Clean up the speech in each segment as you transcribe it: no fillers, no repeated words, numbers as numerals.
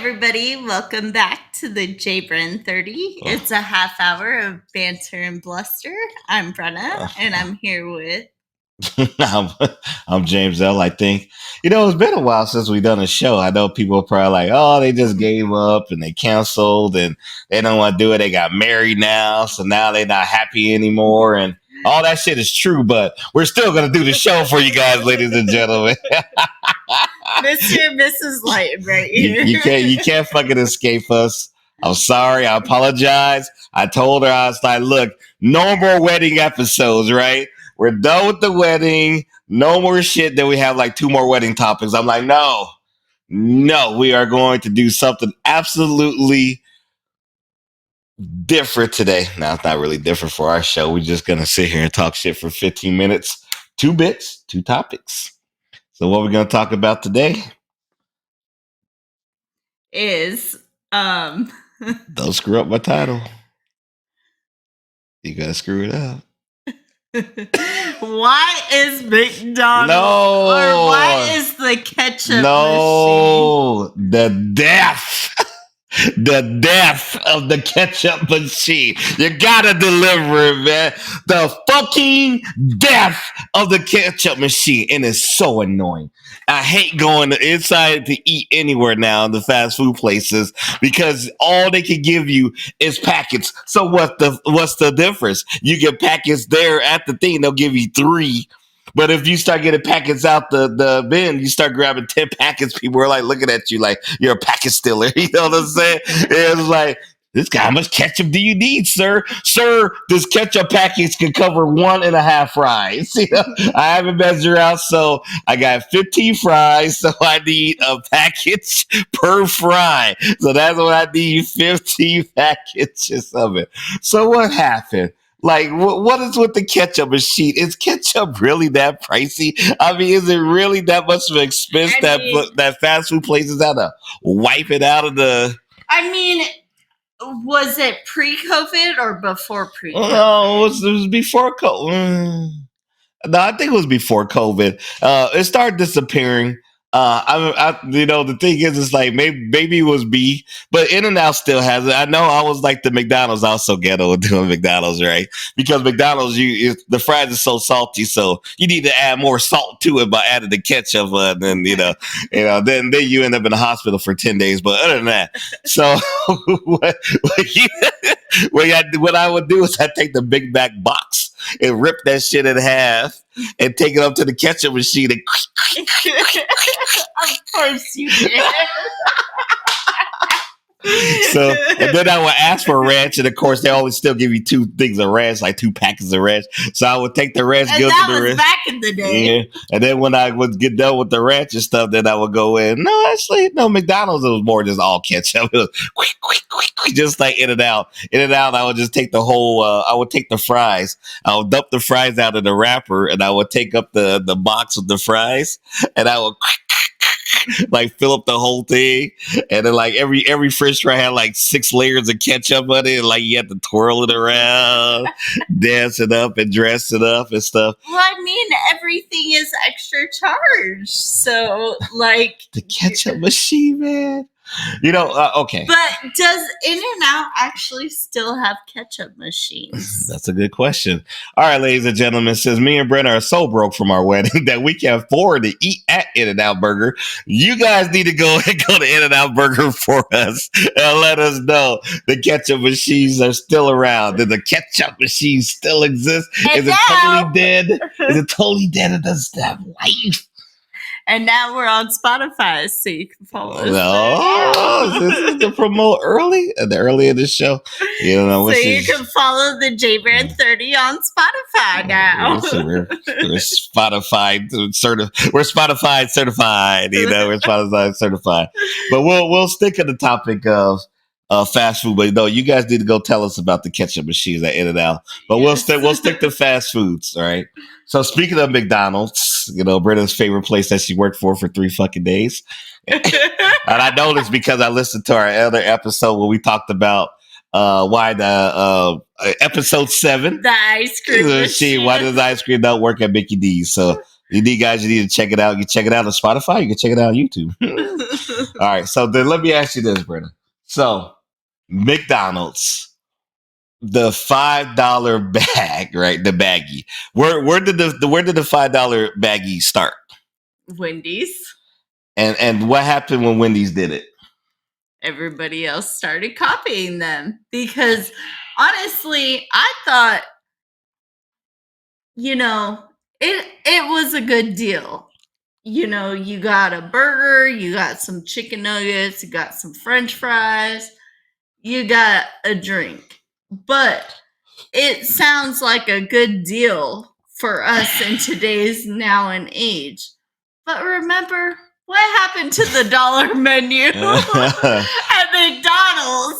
everybody. Welcome back to the Jabrin 30. It's a half hour of banter and bluster. I'm Brenna, and I'm here with... I'm James L. I think, it's been a while since we've done a show. I know people are probably like, oh, they just gave up and they canceled and they don't want to do it. They got married now, so now they're not happy anymore. And all that shit is true, but we're still going to do the show for you guys, ladies and gentlemen. Mr. and Mrs. Light right here. You can't fucking escape us. I'm sorry. I apologize. I told her, I was like, look, no more wedding episodes, right? We're done with the wedding. No more shit. Then we have like 2 more wedding topics. I'm like, no, we are going to do something absolutely different today. Now, it's not really different for our show. We're just going to sit here and talk shit for 15 minutes. 2 bits, 2 topics. So what we're going to talk about today is, don't screw up my title. You got to screw it up. Why is McDonald's or why is the ketchup machine? The death of the ketchup machine. You gotta deliver it, man. The fucking death of the ketchup machine. And it's so annoying. I hate going inside to eat anywhere now in the fast food places because all they can give you is packets. So what's the difference? You get packets there at the thing, they'll give you 3. But if you start getting packets out the bin, you start grabbing 10 packets, people are like looking at you like you're a packet stealer. You know what I'm saying? It's like, this guy, how much ketchup do you need, sir? Sir, this ketchup package can cover 1.5 fries. I haven't measured out, so I got 15 fries, so I need a package per fry. So that's what I need, 15 packages of it. So what happened? Like, what is with the ketchup machine? Is ketchup really that pricey? I mean, is it really that much of an expense that fast food places have to wipe it out of the... I mean, was it pre-COVID or before pre-COVID? No, it was before COVID. No, I think it was before COVID. It started disappearing. The thing is, it's like maybe it was B, but In-N-Out still has it. I know I was like the McDonald's also ghetto doing McDonald's, right? Because McDonald's, the fries are so salty, so you need to add more salt to it by adding the ketchup, and then then you end up in the hospital for 10 days. But other than that, so what I would do is I take the Big Mac box and rip that shit in half and take it up to the ketchup machine and of course you did. So, and then I would ask for ranch, and of course they always still give you 2 things of ranch, like 2 packets of ranch. So I would take the ranch, and go that to the was ranch. Back in the day. Yeah. And then when I would get done with the ranch and stuff, then I would go in. No, actually, no, McDonald's, it was more just all ketchup. It was quick, just like In-N-Out. In-N-Out, I would just take the whole, I would take the fries. I would dump the fries out of the wrapper, and I would take up the box with the fries, and I would like fill up the whole thing, and then like every French fry had like 6 layers of ketchup on it, and like you had to twirl it around, dance it up and dress it up and stuff. Well, I mean, everything is extra charge, so like the ketchup machine, man. Okay. But does In-N-Out actually still have ketchup machines? That's a good question. All right, ladies and gentlemen, since me and Brent are so broke from our wedding that we can afford to eat at In-N-Out Burger, you guys need to go to In-N-Out Burger for us and let us know the ketchup machines are still around. Do the ketchup machines still exist? Is it totally dead? Is it totally dead? It doesn't have life. And now we're on Spotify, so you can follow us. No, this is to promote early in the show. You don't know. So you can follow the Jabrin 30 on Spotify now. We're Spotify certified. We're Spotify certified. We're Spotify certified. But we'll stick to the topic of fast food. But no, you guys need to go tell us about the ketchup machines at In-N-Out. But we'll stick to fast foods. All right. So speaking of McDonald's, Britta's favorite place that she worked for 3 fucking days. And I know this because I listened to our other episode where we talked about why the episode 7. The ice cream machine. Why does the ice cream not work at Mickey D's? So You need to check it out. You can check it out on Spotify. You can check it out on YouTube. All right. So then let me ask you this, Brenna. So McDonald's, the $5 bag, right? The baggie. Where did the $5 baggie start? Wendy's. And what happened when Wendy's did it? Everybody else started copying them because honestly, I thought, it was a good deal. You got a burger, you got some chicken nuggets, you got some French fries, you got a drink. But it sounds like a good deal for us in today's now and age. But remember, what happened to the dollar menu at McDonald's?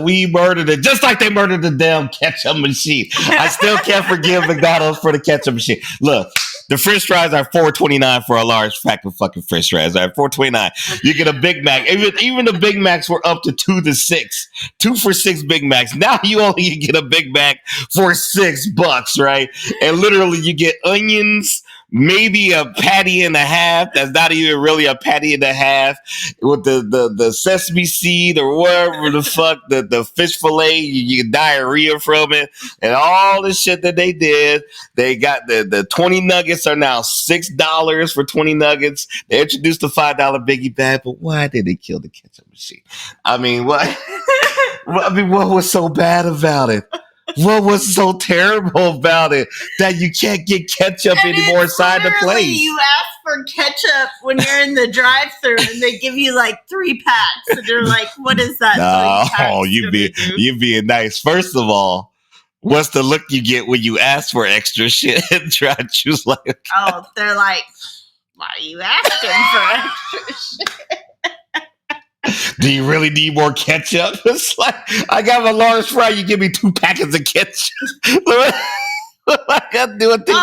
We murdered it just like they murdered the damn ketchup machine. I still can't forgive McDonald's for the ketchup machine. Look, the French fries are $4.29 for a large pack of fucking French fries. All right, $4.29. You get a Big Mac. Even the Big Macs were up to 2 to 6. 2 for $6 Big Macs. Now you only get a Big Mac for $6, right? And literally you get onions, maybe a patty and a half. That's not even really a patty and a half with the sesame seed or whatever the fuck, the fish fillet, you get diarrhea from it and all the shit that they did. They got the 20 nuggets are now $6 for 20 nuggets. They introduced the $5 biggie bag, but why did they kill the ketchup machine? I mean, what? What was so bad about it? What was so terrible about it that you can't get ketchup anymore inside the place? You ask for ketchup when you're in the drive-thru, and they give you like 3 packs, and you're like, "What is that?" No, you being nice. First of all, what's the look you get when you ask for extra shit and try to choose like? Oh, they're like, "Why are you asking for extra shit?" Do you really need more ketchup? It's like, I got my large fry. You give me 2 packets of ketchup. I got to do a thing.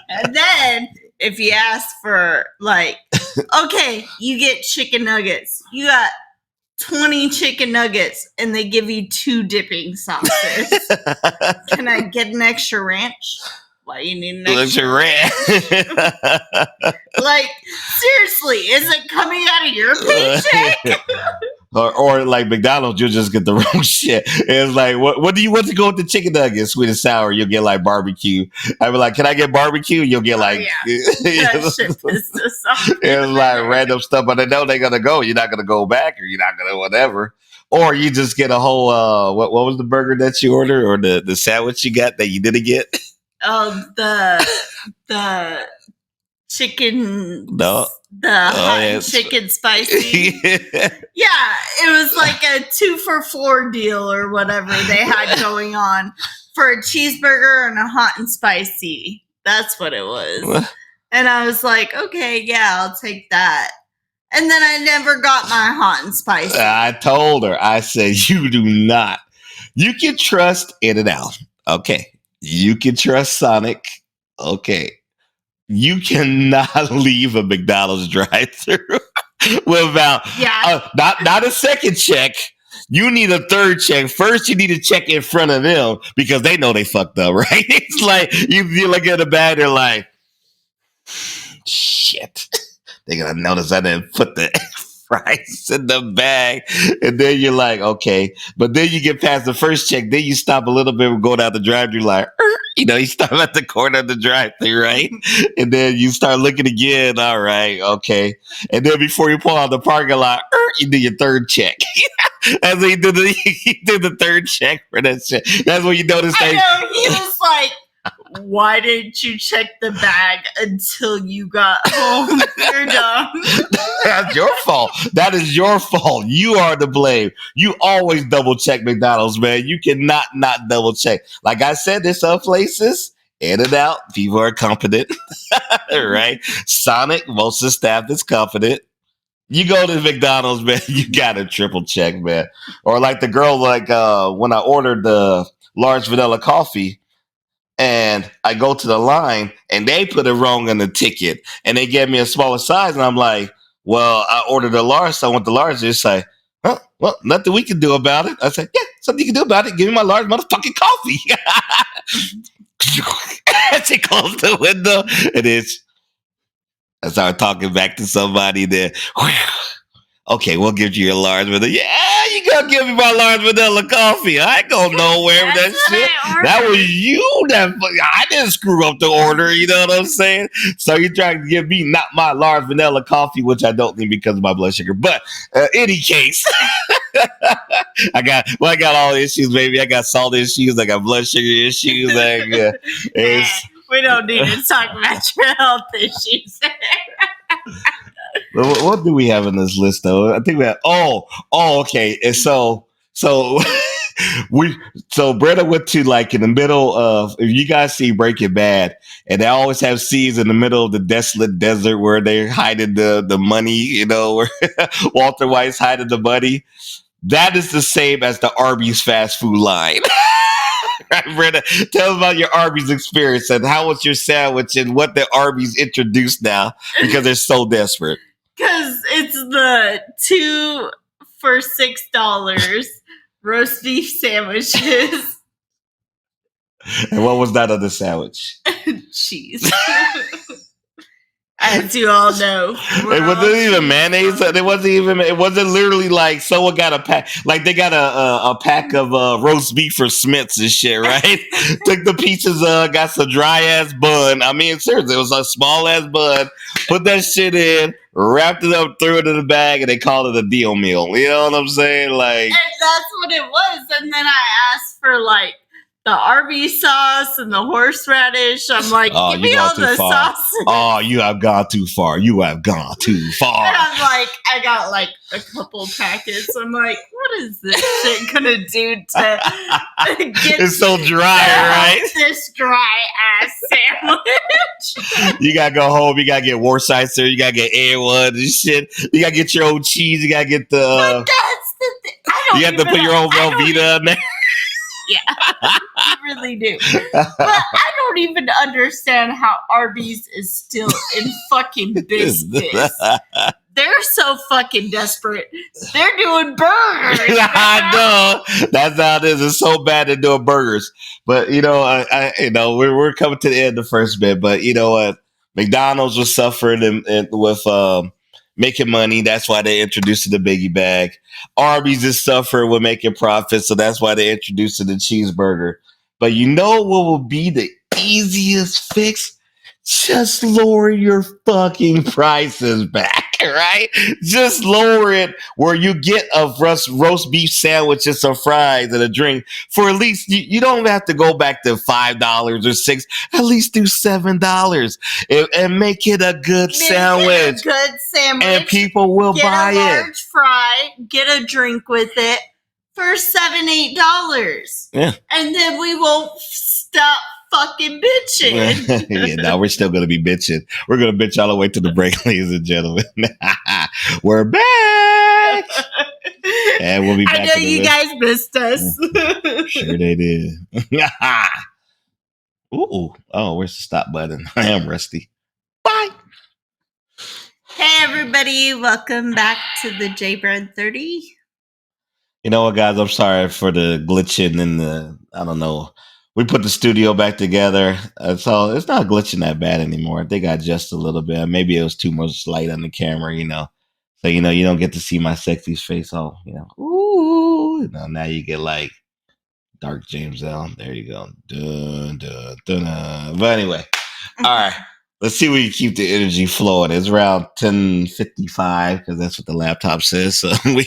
And then if you ask for okay, you get chicken nuggets. You got 20 chicken nuggets, and they give you 2 dipping sauces. Can I get an extra ranch? Why you need an extra ranch? Seriously, is it coming out of your paycheck? or like McDonald's, you'll just get the wrong shit. It's like, what do you want to go with the chicken nuggets? Sweet and sour, you'll get like barbecue. I'd be like, can I get barbecue? You'll get like, that shit pisses off. It's like random stuff, but they know they're gonna go. You're not gonna go back, or you're not gonna whatever. Or you just get a whole what was the burger that you ordered, or the sandwich you got that you didn't get? Oh, the chicken. No. The hot chicken spicy. Yeah, it was like a 2 for $4 deal or whatever they had going on for a cheeseburger and a hot and spicy. That's what it was. What? And I was like, okay, yeah, I'll take that. And then I never got my hot and spicy. I told her, I said, you do not. You can trust In-N-Out. Okay. You can trust Sonic. Okay. You cannot leave a McDonald's drive-thru without not a second check. You need a third check. First, you need to check in front of them because they know they fucked up, right? It's like you look at the bag, they're like, shit. They're gonna notice I didn't put the fries in the bag, and then you're like, okay. But then you get past the first check, then you stop a little bit and go down the drive-thru, like, you stop at the corner of the drive-thru, right? And then you start looking again. All right, okay. And then before you pull out the parking lot, you do your third check. That's when you do the third check for that shit. That's when you notice I know, he was like, why didn't you check the bag until you got home? You're dumb. That's your fault. That is your fault. You are to blame. You always double check McDonald's, man. You cannot not double check. Like I said, there's some places, In-N-Out, people are competent, right? Sonic, most of the staff is competent. You go to McDonald's, man, you got to triple check, man. Or like the girl, when I ordered the large vanilla coffee, and I go to the line, and they put it wrong on the ticket, and they gave me a smaller size, and I'm like, well, I ordered a large, so I want the large. They're like, well, nothing we can do about it. I said, yeah, something you can do about it. Give me my large motherfucking coffee. She closed the window. It is. I started talking back to somebody there. Okay, we'll give you your large vanilla. Yeah, you gonna give me my large vanilla coffee. I ain't going nowhere with that shit. That was you that I didn't screw up the order, you know what I'm saying? So you trying to give me not my large vanilla coffee, which I don't need because of my blood sugar. But any case, I got all issues, baby. I got salt issues, I got blood sugar issues. We don't need to talk about your health issues. What do we have in this list though? I think we have okay. And so Brenda went to like in the middle of, if you guys see Breaking Bad, and they always have scenes in the middle of the desolate desert where they're hiding the money, you know, where Walter White's hiding the money. That is the same as the Arby's fast food line. Right, Brenda, tell us about your Arby's experience and how was your sandwich and what the Arby's introduced now because they're so desperate. Because it's the 2 for $6 roast beef sandwiches. And what was that other sandwich? Cheese. As you all know. It wasn't even mayonnaise. It wasn't literally like someone got a pack, like they got a pack of roast beef for Smiths and shit, right? Took the pieces, got some dry ass bun. I mean, seriously, it was a small ass bun. Put that shit in, wrapped it up, threw it in the bag, and they called it a deal meal. You know what I'm saying? Like, and that's what it was. And then I asked for like the Arby's sauce and the horseradish. I'm like, give me all the sauces. Oh, you have gone too far. You have gone too far. And I'm like, I got like a couple packets. I'm like, what is this shit gonna do to get it's so dry, right? This dry ass sandwich. You gotta go home. You gotta get Worcester. You gotta get A1 and shit. You gotta get your own cheese. You gotta get the. But that's the thing. You have to put your own Velveeta in there. Yeah, you really do. But I don't even understand how Arby's is still in fucking business. They're so fucking desperate. They're doing burgers. I know. That's how it is. It's so bad they're doing burgers. But you know, we're coming to the end of the first bit. But you know what? McDonald's was suffering with making money. That's why they introduced the biggie bag. Arby's is suffering with making profits, so that's why they introduced the cheeseburger. But you know what will be the easiest fix? Just lower your fucking prices back, right? Just lower it where you get a roast beef sandwich and some fries and a drink for at least, you don't have to go back to $5 or $6. At least do $7 and make it a good sandwich. And people will buy it. Get a large fry, get a drink with it for $7, $8. Yeah. And then we won't stop fucking bitching. Yeah, now we're still going to be bitching. We're going to bitch all the way to the break, ladies and gentlemen. We're back. And we'll be back. I know you guys missed us. Sure they did. Ooh. Oh, where's the stop button? I am rusty. Bye. Hey, everybody. Welcome back to the J-Bread 30. You know what, guys? I'm sorry for the glitching and I don't know. We put the studio back together, so it's not glitching that bad anymore. I think I adjusted a little bit. Maybe it was too much light on the camera, you know. So, you know, you don't get to see my sexy face all, you know. Ooh. Now you get like dark James L. There you go. Dun, dun, dun, dun. But anyway, all right. Let's see where you keep the energy flowing. It's around 10:55 because that's what the laptop says. So we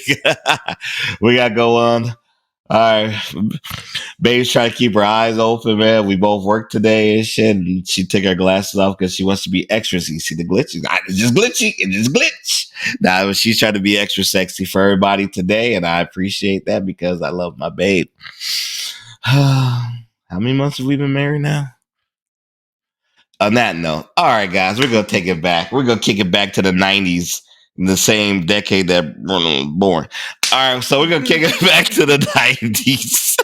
got to go on. All right. Babe's trying to keep her eyes open, man. We both work today and shit. And she took her glasses off because she wants to be extra. So you see the glitch? It's just glitchy. It just glitch. Now she's trying to be extra sexy for everybody today. And I appreciate that because I love my babe. How many months have we been married now? On that note, all right, guys, we're going to take it back. We're going to kick it back to the 90s, in the same decade that Bruno was born. All right, so we're going to kick it back to the 90s.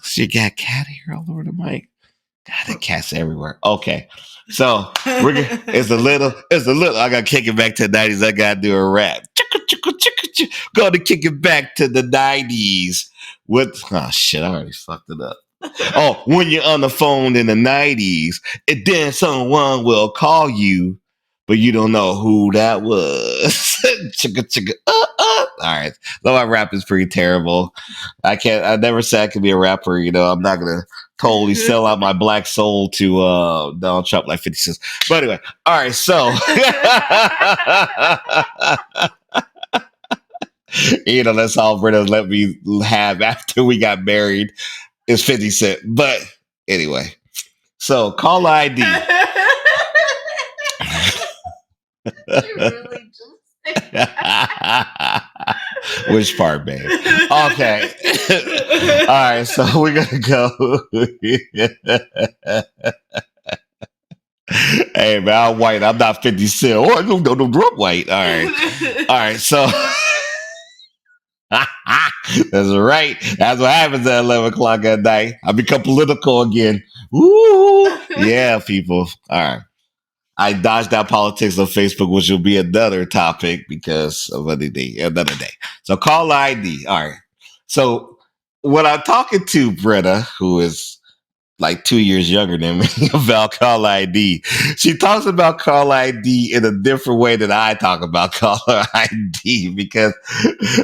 She got cat hair all over the mic. God, the cat's everywhere. Okay, so it's a little. I got to kick it back to the 90s. I got to do a rap. Going to kick it back to the 90s with, oh shit, I already fucked it up. Oh, when you're on the phone in the 90s, and then someone will call you, but you don't know who that was. Chicka, chicka, All right. Though my rap is pretty terrible. I never said I could be a rapper. I'm not going to totally sell out my black soul to Donald Trump like 50 cents. But anyway, all right. So, that's all Britta let me have after we got married is 50 Cent. But anyway, so call ID. You really just Which part, babe? Okay. All right, so we're gonna go. Hey man, I'm white. I'm not 50 Cent. Oh, I'm white. All right. So that's right. That's what happens at 11 o'clock at night. I become political again. Woo! Yeah, people. All right. I dodged out politics on Facebook, which will be another topic because of another day. So call ID. All right. So when I'm talking to Britta, who is like 2 years younger than me, about call ID, she talks about call ID in a different way than I talk about caller ID because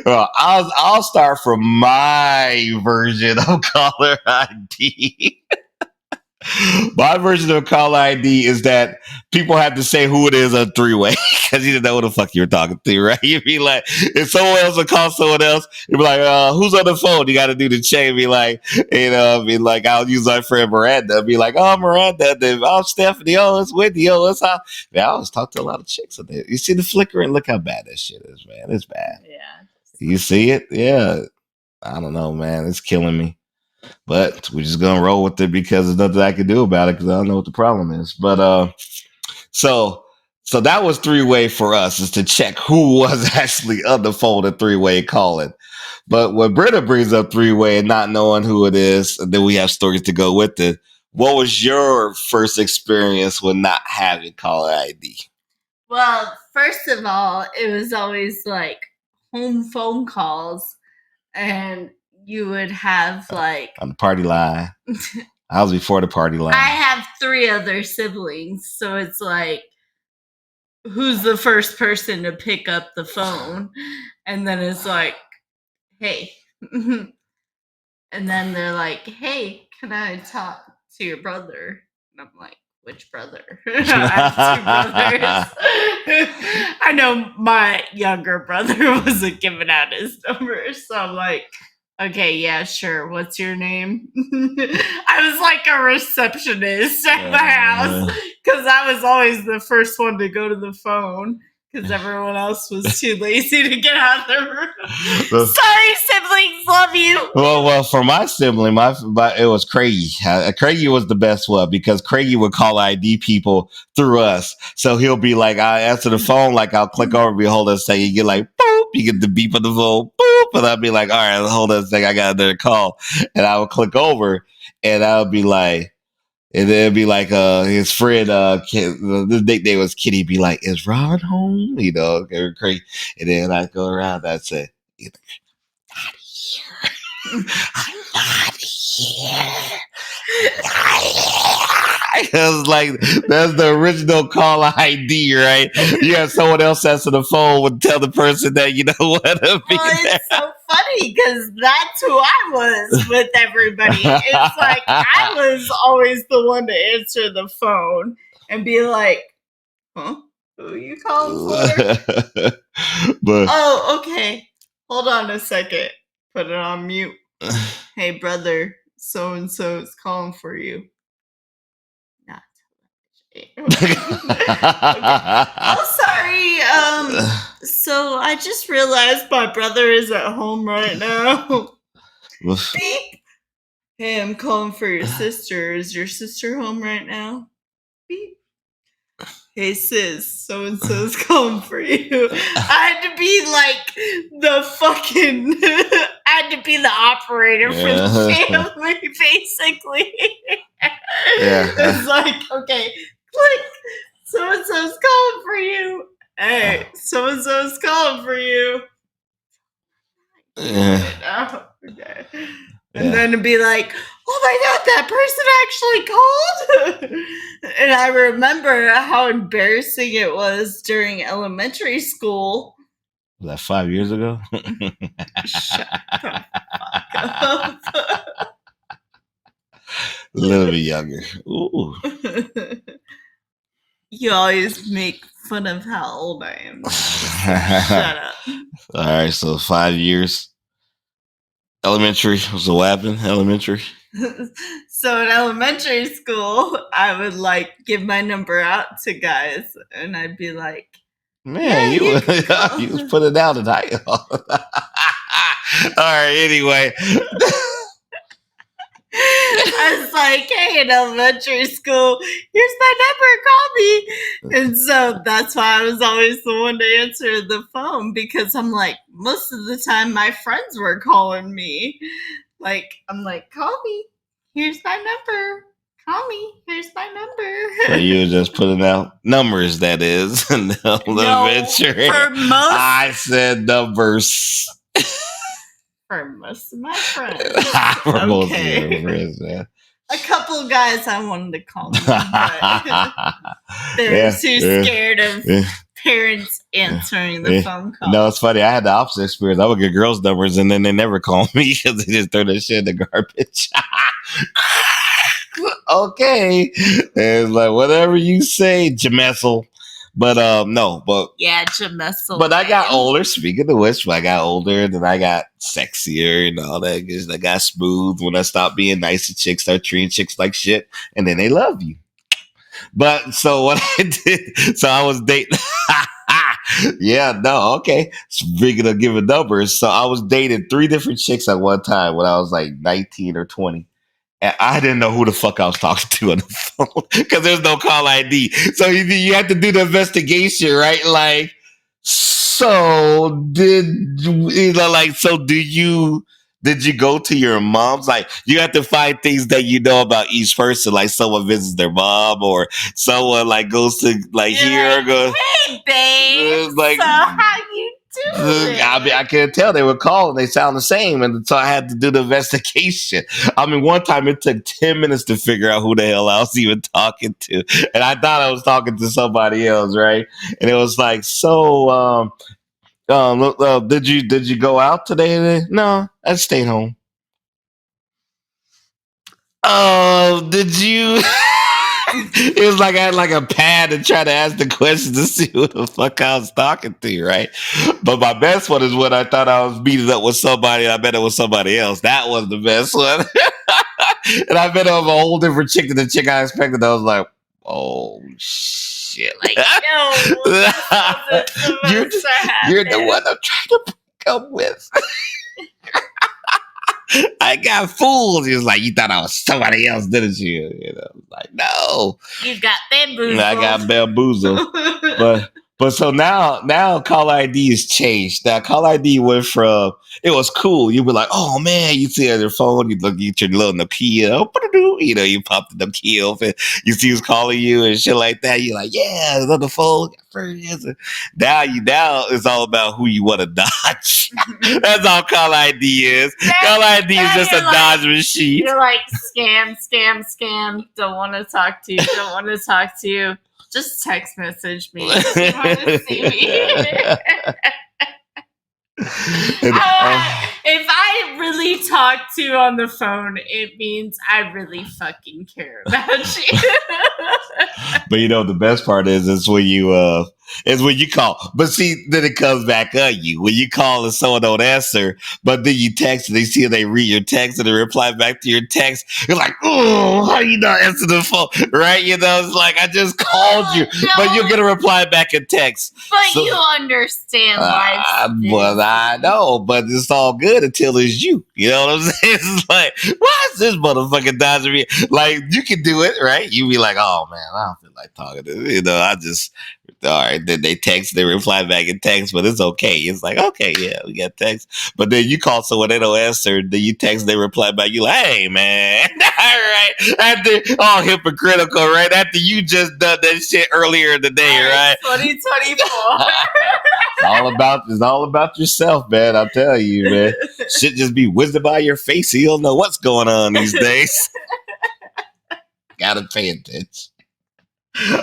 I'll start from my version of caller ID. My version of call ID is that people have to say who it is on three-way because you didn't know who the fuck you were talking to, right? You'd be like, if someone else would call someone else, you'd be like, who's on the phone? You got to do the chain. Be like, I'll use my friend Miranda. Be like, oh, Miranda. Then, oh, Stephanie. Oh, it's Whitney. Oh, it's how. Man, I always talk to a lot of chicks on there. You see the flickering? Look how bad that shit is, man. It's bad. Yeah. You see it? Yeah. I don't know, man. It's killing me. But we're just gonna roll with it because there's nothing I can do about it because I don't know what the problem is. But so that was three-way for us, is to check who was actually on the phone at three-way calling. But when Britta brings up three-way and not knowing who it is, and then we have stories to go with it. What was your first experience with not having caller ID? Well, first of all, it was always like home phone calls, and you would have like On the party line. I was before the party line. I have 3 other siblings, so it's like, who's the first person to pick up the phone? And then it's like, hey. And then they're like, hey, can I talk to your brother? And I'm like, which brother? I have 2 brothers. I know my younger brother wasn't giving out his number, so I'm like, okay, yeah, sure. What's your name? I was like a receptionist at the house because I was always the first one to go to the phone because everyone else was too lazy to get out of their room. Sorry, siblings, love you. Well, for my sibling, it was Craigie. Craigie was the best one because Craigie would call ID people through us. So he'll be like, I answer the phone, like I'll click over, be hold on a second, you get like, boop, you get the beep of the phone, boop, and I'll be like, all right, hold on a second, I got another call. And I would click over, and I would be like, and then it'd be like his friend, the nickname was Kitty, be like, is Ron home? Crazy. And then I go around, I'd say, not here. I'm not here. It's like, that's the original call ID, right? You have someone else answer the phone would tell the person that you don't want to be there. It's so funny because that's who I was with everybody. It's like I was always the one to answer the phone and be like, huh? Who are you calling for? Oh, okay. Hold on a second. Put it on mute. Hey, brother, so-and-so is calling for you. Not. Okay. Oh, sorry. So I just realized my brother is at home right now. Beep. Hey, I'm calling for your sister. Is your sister home right now? Beep. Hey sis, so and so's calling for you. I had to be like the fucking. I had to be the operator for the family, basically. Yeah. It's like, okay, click. So and so's calling for you, Hey, so-and-so's calling for you. Oh, okay. And then it'd be like, oh my God, that person actually called. And I remember how embarrassing it was during elementary school. Was that 5 years ago? Shut the fuck up. A little bit younger. Ooh. You always make fun of how old I am. Shut up. All right, so 5 years. Elementary. So what happened? Elementary. So in elementary school, I would like give my number out to guys, and I'd be like, Man, yeah, you was putting out tonight. All right, anyway. I was like, hey, in elementary school, here's my number, call me. And so that's why I was always the one to answer the phone, because I'm like, most of the time my friends were calling me. Like, I'm like, call me, here's my number. Call me, here's my number. So you were just putting out numbers, that is. No, for most, I said numbers. For most of my friends. For most of your friends, man. A couple of guys I wanted to call me, but they were too scared of parents answering the phone call. No, it's funny. I had the opposite experience. I would get girls' numbers, and then they never call me because they just throw that shit in the garbage. Okay. And it's like, whatever you say, Jamessel. But no, but yeah, Jamessel. But I got older. Speaking of which, I got older, then I got sexier and all that. I got smooth when I stopped being nice to chicks, start treating chicks like shit, and then they love you. But so what I did, so I was dating. Yeah, no, okay. Speaking of giving numbers, so I was dating 3 different chicks at one time when I was like 19 or 20. And I didn't know who the fuck I was talking to on the phone because there's no call ID. So you have to do the investigation, right? Like, so did you go to your mom's? Like, you have to find things that you know about each person. Like, someone visits their mom, or someone like goes to like here. Like, hey, babe. Like, so how you doing? I mean, I couldn't tell. They would call and they sound the same, and so I had to do the investigation. I mean, one time it took 10 minutes to figure out who the hell I was even talking to, and I thought I was talking to somebody else, right? And it was like, so, did you go out today? No, I stayed home. Oh, did you? It was like I had like a pad to try to ask the questions to see who the fuck I was talking to, right? But my best one is when I thought I was meeting up with somebody, I met it with somebody else. That was the best one. And I met up with a whole different chick than the chick I expected. I was like, oh shit. Like, no, you're the one I'm trying to break up with. I got fooled. He was like, you thought I was somebody else, didn't you? You know, like, no. You got bamboozled. I got bamboozled. But so now Call ID has changed. Now Call ID went from, it was cool. You were like, oh man, you see on your phone, you look at your little Nokia, you know, you pop the Nokia open, you see who's calling you and shit like that. You're like, yeah, it's on the phone. Now it's all about who you want to dodge. That's all Call ID is. Call ID is just a dodge machine. You're like, scam. Don't want to talk to you. Just text message me if you want to see me. If I really talk to you on the phone, it means I really fucking care about you. But you know the best part is when you call. But see, then it comes back on you. When you call and someone don't answer, but then you text and they see they read your text and they reply back to your text. You're like, oh, how you not answer the phone? Right? You know, it's like I just called you, but you'll get a reply back in text. But so, you understand life. But I know, but it's all good until it's you. You know what I'm saying? It's like, why is this motherfucker dodging me? Like, you can do it, right? You be like, oh man, I don't feel like talking to you. You know, I just all right. Then they text, they reply back in text, but it's okay. It's like, okay, yeah, we got text. But then you call someone, they don't answer. Then you text, they reply back. You like, hey man, all right. After all hypocritical, right? After you just done that shit earlier in the day, right? 2024. It's all about yourself, man. I'm telling you, man. Shit just be whizzing by your face. You don't know what's going on these days. Gotta pay attention.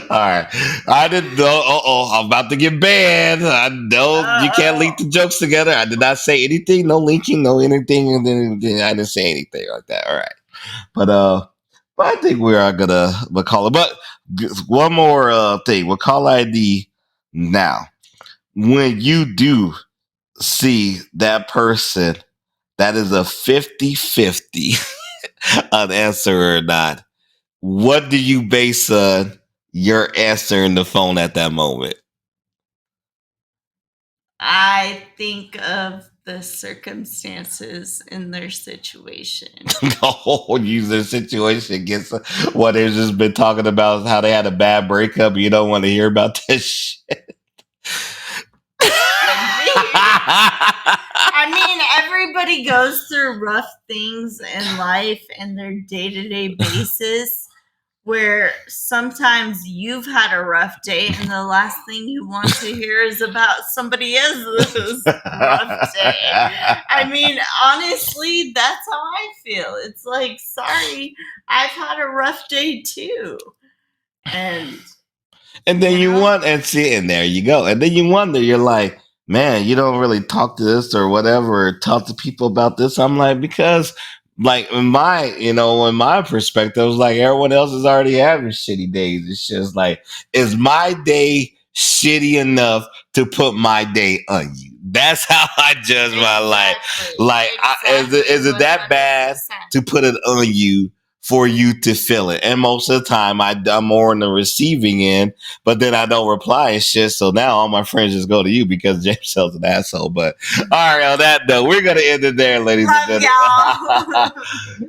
All right. I didn't know. I'm about to get banned. I know you can't link the jokes together. I did not say anything. No linking, no anything. And then I didn't say anything like that. All right. But I think we are gonna call it. But one more thing. We'll call ID now. When you do see that person that is a 50-50 an answer or not, what do you base your answering the phone at that moment? I think of the circumstances in their situation. Oh, use their situation against what they've just been talking about how they had a bad breakup. You don't want to hear about this shit. I mean, everybody goes through rough things in life and their day-to-day basis where sometimes you've had a rough day and the last thing you want to hear is about somebody else's rough day. I mean, honestly, that's how I feel. It's like, sorry, I've had a rough day too. And then you want, and see, and there you go. And then you wonder, you're like, man, you don't really talk to this or whatever, or talk to people about this. I'm like, because like in my perspective, it was like everyone else is already having shitty days. It's just like, is my day shitty enough to put my day on you? That's how I judge my life. Like, is it that bad to put it on you for you to feel it? And most of the time, I'm more on the receiving end, but then I don't reply and shit. So now all my friends just go to you because James Sell's an asshole. But all right, on that note, we're gonna end it there, ladies and gentlemen. y'all.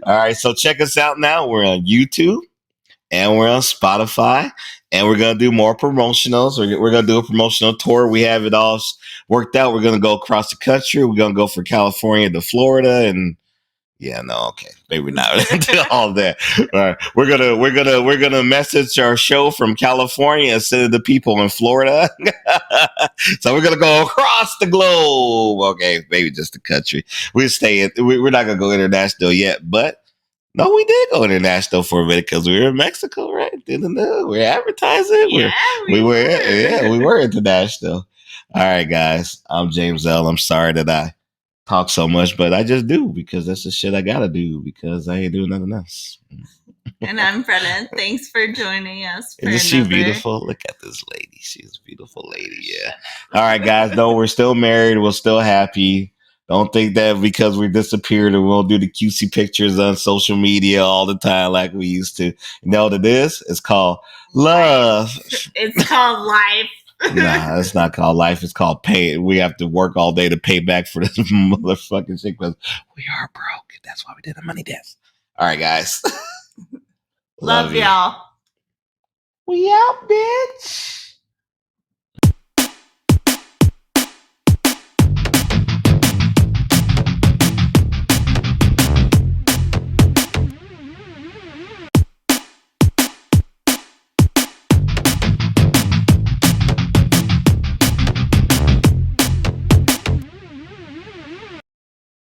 All right, so check us out now. We're on YouTube and we're on Spotify, and we're gonna do more promotionals. We're gonna do a promotional tour. We have it all worked out. We're gonna go across the country. We're gonna go from California to Florida, and yeah, no, okay, maybe not do all that. All right, we're gonna message our show from California instead of the people in Florida. So we're gonna go across the globe. Okay, maybe just the country. We're not gonna go international yet, but no, we did go international for a minute because we were in Mexico, right? Didn't know we're advertising. Yeah, we were international. All right, guys, I'm James L. I'm sorry that I talk so much, but I just do because that's the shit I gotta do because I ain't doing nothing else. And I'm Brenna. Thanks for joining us. Isn't she beautiful? Look at this lady. She's a beautiful lady. Yeah. All right, guys. No, we're still married. We're still happy. Don't think that because we disappeared and we won't do the cutesy pictures on social media all the time like we used to. You know what it is? It's called love. It's called life. Nah, it's not called life. It's called pay. We have to work all day to pay back for this motherfucking shit because we are broke. That's why we did a money dance. All right, guys. Love y'all. We out, bitch.